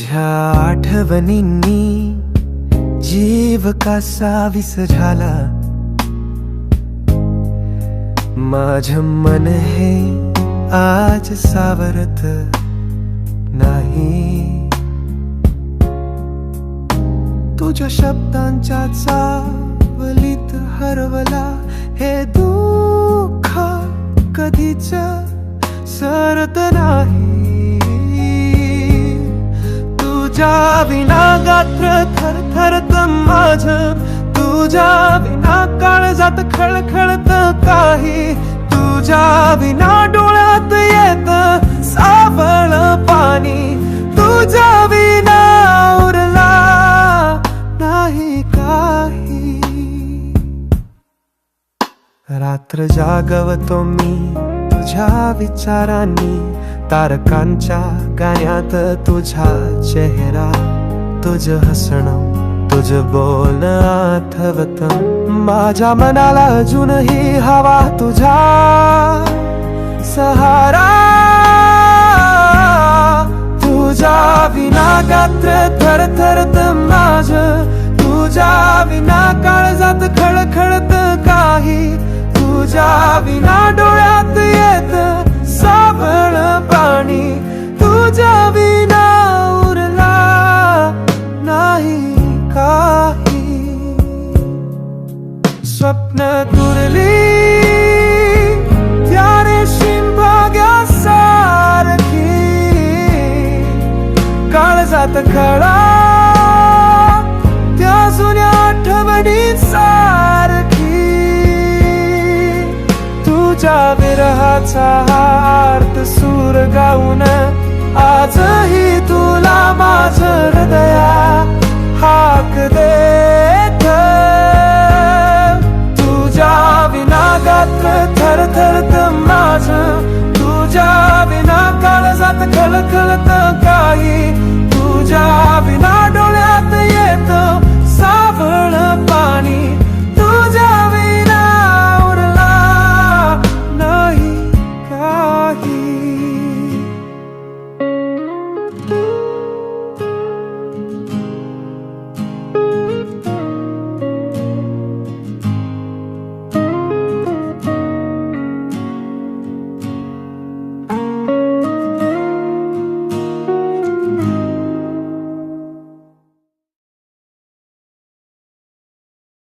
तुझ्या आठवणींनी जीव कसा विस झाला, माझं मन हे आज सावरत नाही। तुझ्या शब्दांच्या चावलीत हरवला हे दुःख कधीच सरत नाही। तुझ्या विना गात्र थरथरत माझं, तुझ्या विना काळजात खळखळत काही, तुझ्या विना डोळ्यात येत सावळ पाणी, तुझ्या विना उरला नाही काही। रात्र जागवतो मी तुझ्या विचारांनी, तारकांच्या गाण्यात तुझा चेहरा, तुझं हसणं तुझं बोलणं आठवत, माझ्या मनाला अजूनही हवा तुझा सहारा। तुझ्या विना गात्र थरथरत माझं, तुझ्या विना काळजात खळखळत काही, तुझ्या विना डोळ्यात येत सावळ पाणी, तुझ्या विना उरला नाही काही। स्वप्न दुरली त्याने शिंभाग्या सारखी, काळजात खळा त्या जुन्या आठवणी सारखी। तुझ्या विरहाचा आर्त सूर गाऊन आजही तुला माझं हृदया